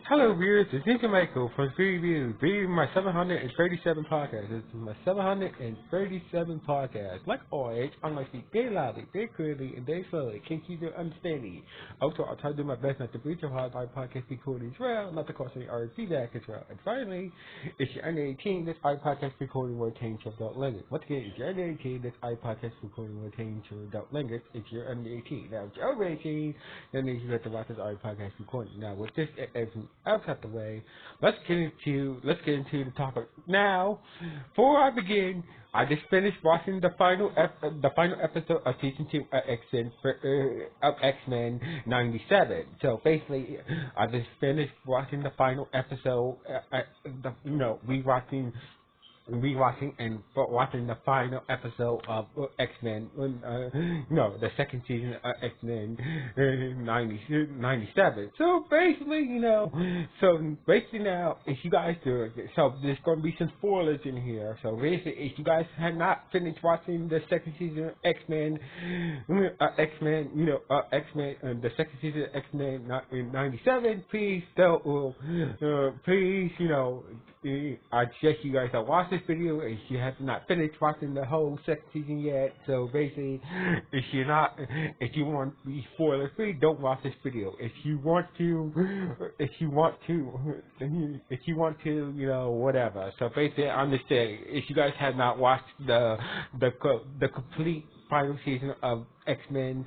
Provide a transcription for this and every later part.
Hello, viewers. It's Ninja Michael from Review. Reading my 737 podcast. This is my 737 podcast. Like always, I'm going to speak very loudly, very clearly, and very slowly. Can't keep your understanding. Also, I'll try to do my best not to breach your heart by podcast recording as well, not to cause any RF feedback as well. And finally, if you're under 18, this podcast recording will change to adult language. Once again, if you're under 18, this podcast recording will change to adult language if you're under 18. Now, if you're over 18, then you have to watch this podcast recording. Now, with this everything else out the way, let's get into the topic now. Before I begin, I just finished watching the final episode of season 2 of X-Men 97. So basically, I just finished watching the final episode. Rewatching and watching the final episode of X-Men, the second season of X-Men 97. So basically, now, if you guys do it, so there's going to be some spoilers in here. So basically, if you guys have not finished watching the second season of X-Men, the second season of X-Men 97, please don't, I suggest you guys don't watch this video if you have not finished watching the whole second season yet. So basically, if you want to be spoiler free, don't watch this video. If you want to, whatever. So basically, understand if you guys have not watched the complete final season of X-Men.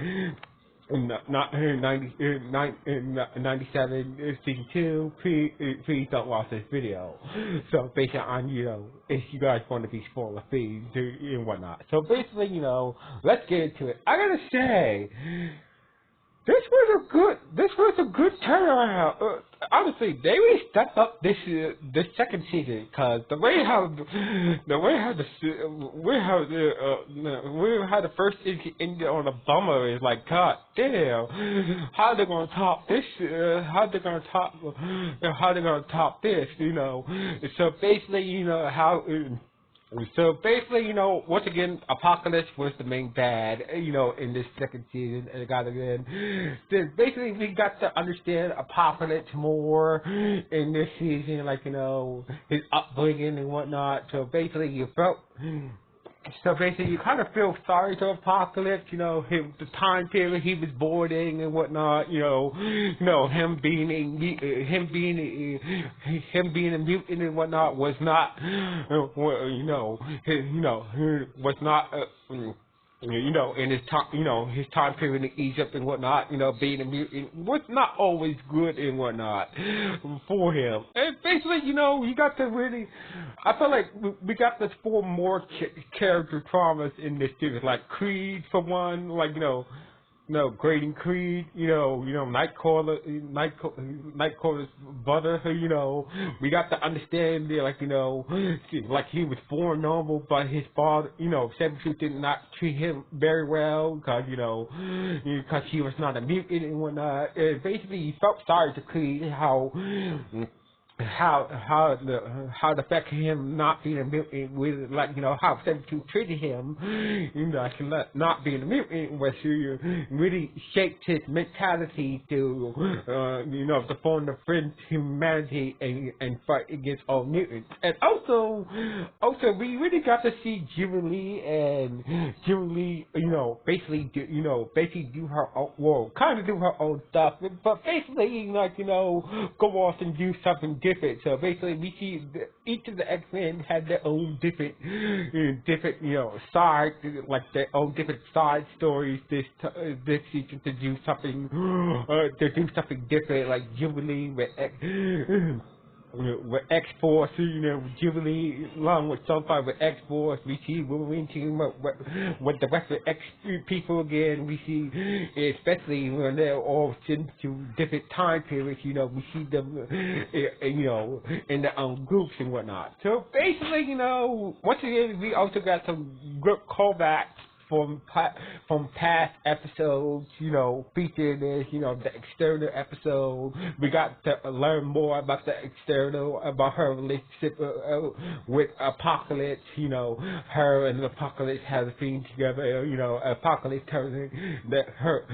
Not 97 season 2. Please don't watch this video. So basically, if you guys want to be spoiler free and whatnot. So basically, let's get into it. I gotta say, this was a good turnaround. Honestly, they really stepped up this second season, because the way how the first season ended on a bummer is like, god damn, how they gonna top this? How they gonna top this? So basically, once again, Apocalypse was the main bad, in this second season, and basically we got to understand Apocalypse more in this season, his upbringing and whatnot. So basically, you kind of feel sorry to Apocalypse, the time period he was born in and whatnot, him being a mutant and whatnot was not, in his time, his time period in Egypt and whatnot, being a mutant was not always good and whatnot for him. And basically, you got to really, I feel like we got to explore more character traumas in this series, like Creed for one, Graydon Creed, Nightcrawler's brother, we got to understand, he was born normal, but his father, Sabretooth did not treat him very well, because he was not a mutant and whatnot. And basically, he felt sorry to Creed, how the fact of him not being a mutant with how Sabretooth treated him, not being a mutant was really shaped his mentality to to form the friend humanity and fight against all mutants. And also we really got to see Jubilee basically do her own, kind of do her own stuff, but basically go off and do something different. So basically, we see each of the X-Men had their own different side, their own different side stories. This season to do something different, like Jubilee with X-Force, Jubilee, along with Sunfire with X-Force. We see Wolverine team up with the rest of the X people again. We see, especially when they're all sent to different time periods, we see them, in their own groups and whatnot. So basically, once again, we also got some good callbacks from past episodes, featuring this, the Exterminal episode. We got to learn more about the Exterminal, about her relationship with Apocalypse, her and Apocalypse have a thing together, Apocalypse turning that her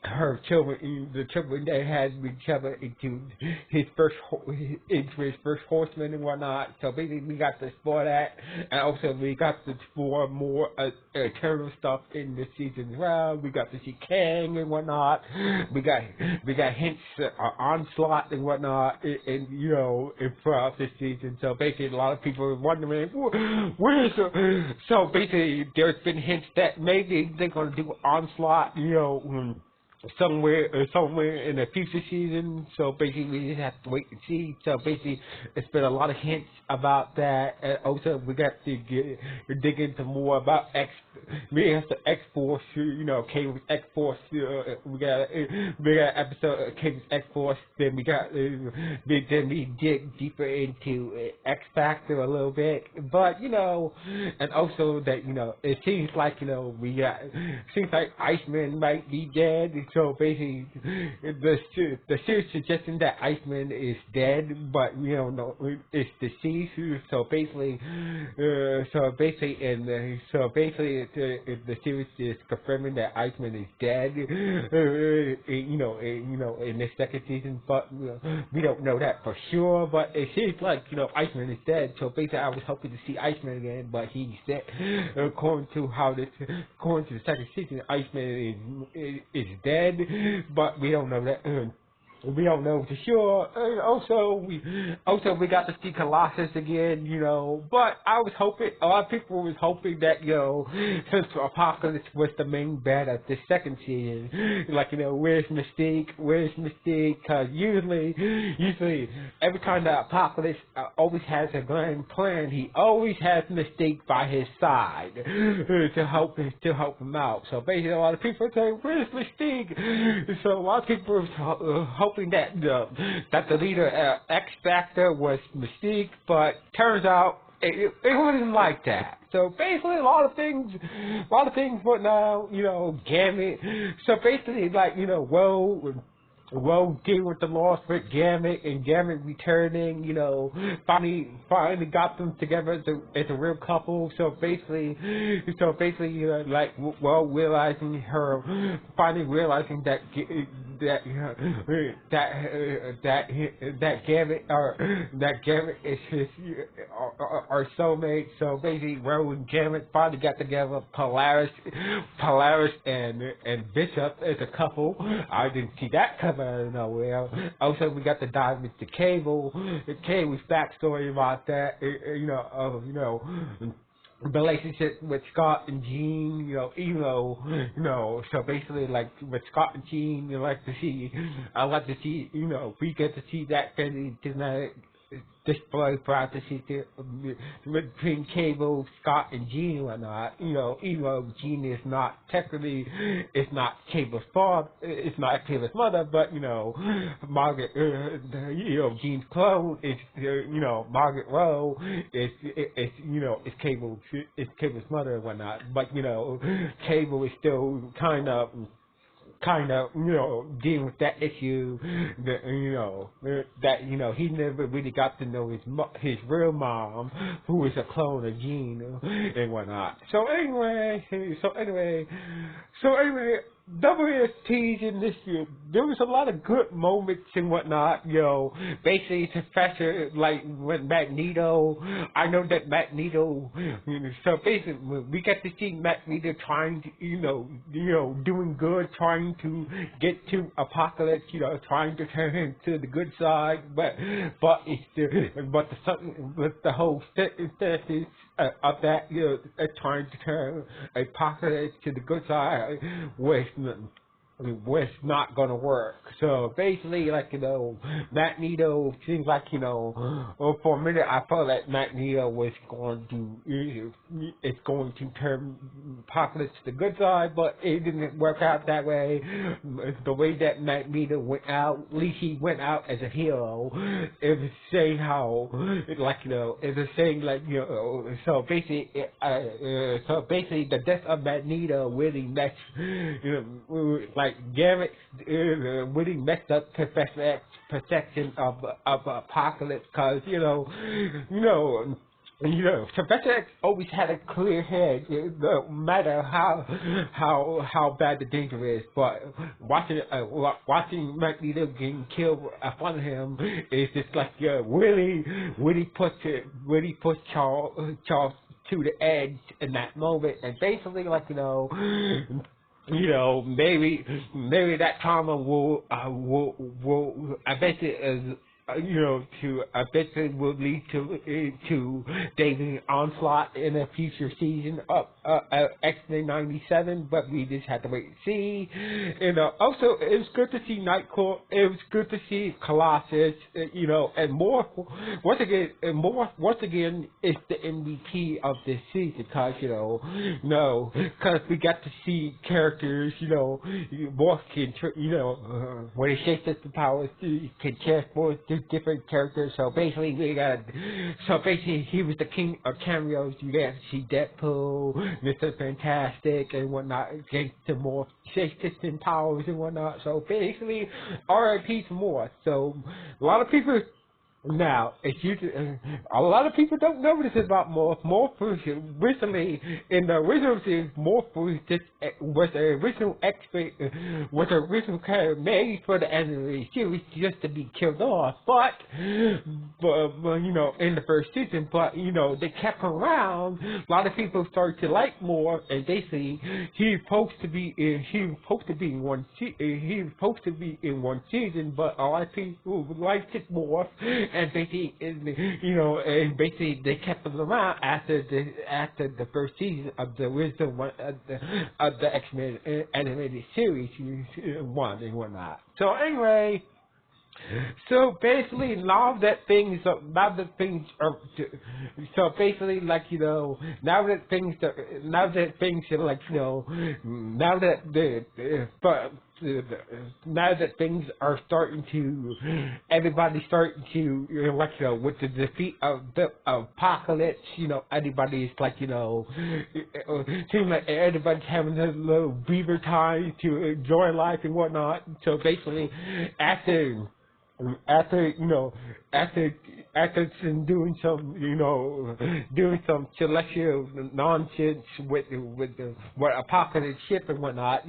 her children, the children that had each other into his first horseman and whatnot. So basically, we got to explore that, and also we got to explore more eternal stuff in this season as well. We got to see Kang and whatnot. We got hints onslaught and whatnot, and throughout this season. So basically, a lot of people are wondering where is so basically, there's been hints that maybe they're gonna do onslaught, somewhere in the future season. So basically we just have to wait and see. So basically it's been a lot of hints about that, and also we got to dig into more about X-Force, Cable's X-Force. We got an episode of Cable's X-Force. Then we dig deeper into X Factor a little bit, but and also that it seems like Iceman might be dead. So basically, the series suggesting that Iceman is dead, but we don't know it's deceased. So basically, the series is confirming that Iceman is dead. In the second season, but we don't know that for sure. But it seems like Iceman is dead. So basically, I was hoping to see Iceman again, but he's dead. According to the second season, Iceman is dead, but we don't know that. We don't know for sure. And also we got to see Colossus again, But I was hoping, a lot of people was hoping that, since Apocalypse was the main bad of the second season, where's Mystique? Because usually every time that Apocalypse always has a grand plan, he always has Mystique by his side to help him out. So basically, a lot of people say, "Where's Mystique?" So a lot of people were hoping that the leader X Factor was Mystique, but turns out it wasn't like that. So basically, a lot of things but now, Gambit. So basically, dealing with the loss with Gambit and Gambit returning, finally got them together as a real couple. So basically, finally realizing that Gambit is his our soulmate. So basically, Ro and Gambit finally got together. Polaris and Bishop as a couple. I didn't see that coming out of nowhere. Also, we got to dive into Cable's backstory about that. Relationship with Scott and Jean, so basically, with Scott and Jean, I like to see, we get to see that tonight. Display practices between Cable, Scott, and Jean and whatnot. Even though Jean is not technically, it's not Cable's father, it's not Cable's mother, but Margaret, Jean's clone is, Margaret Rowe is Cable's mother and whatnot. But Cable is still kind of dealing with that issue that he never really got to know his real mom, who is a clone of Jean and whatnot. So anyway, WSTs in this year, there was a lot of good moments and whatnot, basically Professor, with Magneto, I know that Magneto, so basically, we get to see Magneto trying to, doing good, trying to get to Apocalypse, trying to turn him to the good side, but the whole synthesis of that, trying to turn Apocalypse to the good side was not gonna work. So basically, Magneto seems like, for a minute I felt that Magneto was going to turn Apocalypse to the good side, but it didn't work out that way. The way that Magneto went out, at least he went out as a hero. It was saying how, so basically the death of Magneto really messed, Garrett really messed up Professor X's perception of Apocalypse, because Professor X always had a clear head, no matter how bad the danger is. But watching Magneto getting killed in front of him is just like really puts Charles to the edge in that moment, and basically maybe that trauma will eventually eventually will lead to David onslaught in a future season of X-Men '97, but we just have to wait and see. Also it was good to see Nightcore. It was good to see Colossus. And more once again, it's the MVP of this season because because we got to see characters. More can when he shakes the powers, he can transform different characters. So basically, he was the king of cameos. You got to see Deadpool, Mr. Fantastic, and whatnot. Get some more shapeshifting powers and whatnot. So basically, R.I.P. to more. So a lot of people. Now, a lot of people don't know this about Morph. Morph was recently, in the original series, Morph was the original character made for the anime series just to be killed off. But in the first season, they kept him around. A lot of people started to like Morph, and basically, he was supposed to be in one season, but a lot of people liked it Morph. And basically, they kept them around after the first season of the wisdom of the X-Men animated series one and whatnot. So anyway. So basically, now that things are, now that things are starting to, everybody's starting to, with the defeat of the apocalypse, everybody's it seems like everybody's having a little breather time to enjoy life and whatnot. So basically, after doing some celestial nonsense with apocalypse ship and whatnot,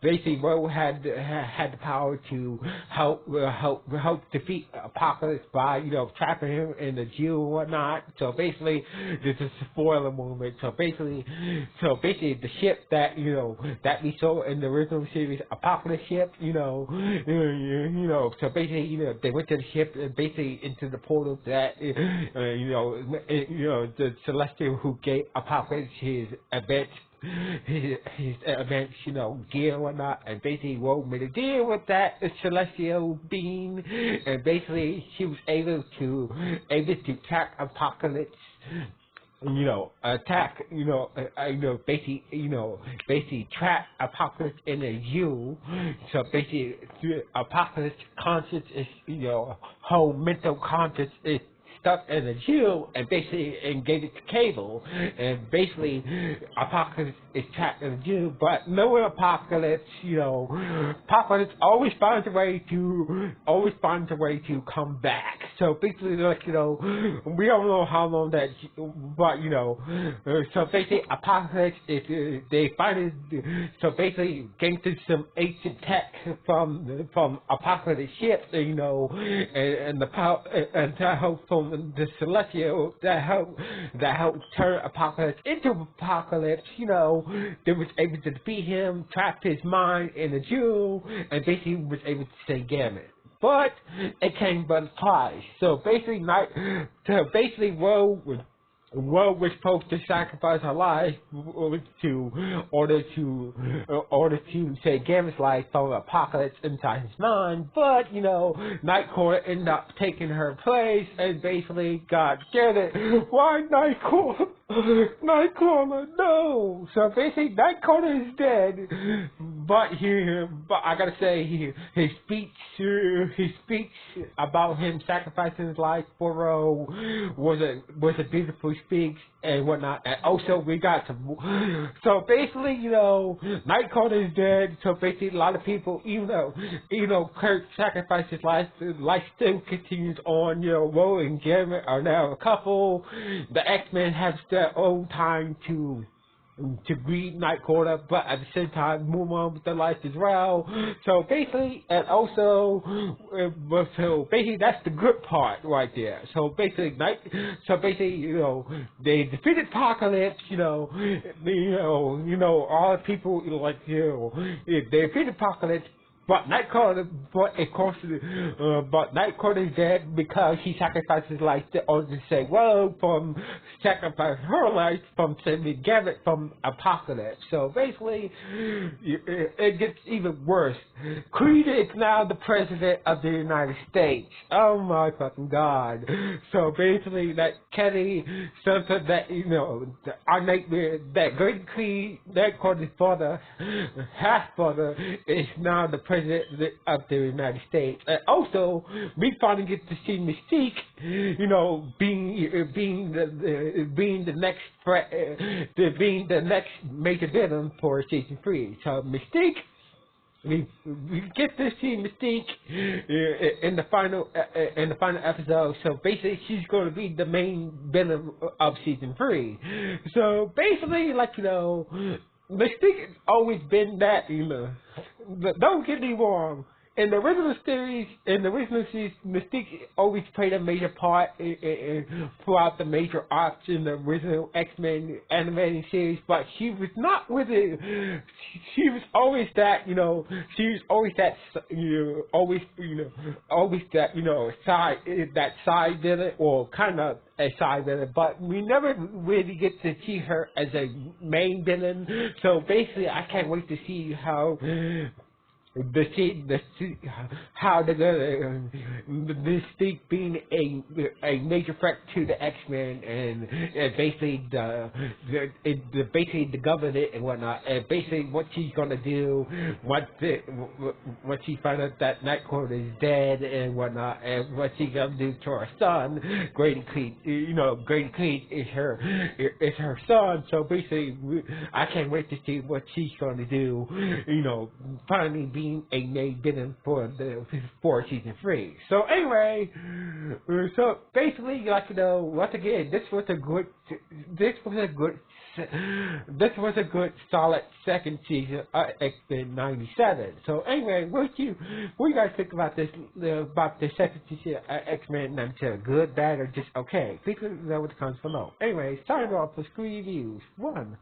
basically Ro had the power to help defeat apocalypse by trapping him in the Jew and whatnot. So basically, this is a spoiler moment. So basically the ship that we saw in the original series, Apocalypse ship, so basically, they went to the ship and basically into the portal that, the Celestial who gave Apocalypse his events, gear and whatnot, and basically Rogue made a deal with that Celestial being, and basically she was able to track Apocalypse. Basically trap Apocalypse in a U. So basically, Apocalypse conscious is, whole mental conscious is stuck in a U, and basically engaged the cable, and basically Apocalypse is trapped in a U. But knowing Apocalypse, Apocalypse always finds a way to come back. So basically, we don't know how long that, but so basically Apocalypse is so basically getting to some ancient tech from Apocalypse ship, and the power and that help from the Celestial that helped turn Apocalypse into Apocalypse. They was able to defeat him, trapped his mind in a Jew, and basically was able to stay gamut. But it came but twice. So basically, Ro was supposed to sacrifice her life in order to save Gambit's life from Apocalypse inside his mind, but Nightcore ended up taking her place, and basically got scared. Why Nightcore? Nightcore, no! So basically, Nightcore is dead, but I gotta say, his speech about him sacrificing his life for Roe was a beautiful speech and whatnot. And also, we got some. So basically, Nightcrawler is dead. So basically, a lot of people, even though Kurt sacrificed his life still continues on. Roe and Garrett are now a couple. The X-Men have their own time to greet Nightcrawler, but at the same time move on with their life as well. So basically, and also, that's the good part right there. So basically, they defeated Apocalypse. All the people they defeated Apocalypse. But Nightcrawler is dead because he sacrificed his life to only say, well, from sacrifice her life from saving Garrett from Apocalypse. So basically, it gets even worse. Creed is now the president of the United States. Oh my fucking God. So basically, that Kenny, something that, our nightmare, that Great Creed, Nightcrawler's father, half-brother, is now the president of the United States. And also, we finally get to see Mystique, being the next being the next major villain for season 3. So Mystique, we get to see Mystique in the final episode. So basically, she's going to be the main villain of season 3. So basically, Mystique has always been that, Don't get me wrong. In the original series, Mystique always played a major part throughout the major arcs in the original X-Men animated series, but she was not with it. She was always that, she was always that, side villain, or kind of a side villain, but we never really get to see her as a main villain. So basically, I can't wait to see how how Mystique being a major threat to the X-Men and basically the government and whatnot, and basically what she's gonna do once she finds out that Nightcrawler is dead and whatnot, and what she's gonna do to her son, Grady Creed. Grady Creed is her son. So basically, I can't wait to see what she's gonna do. Finally being a main villain for season 3. So anyway, so basically, once again, this was a good solid second season of X-Men 97. So anyway, what do you guys think about this about the second season of X-Men 97? Good, bad, or just okay? Please let me know what the comments below. Anyway, starting off with screen reviews. 1.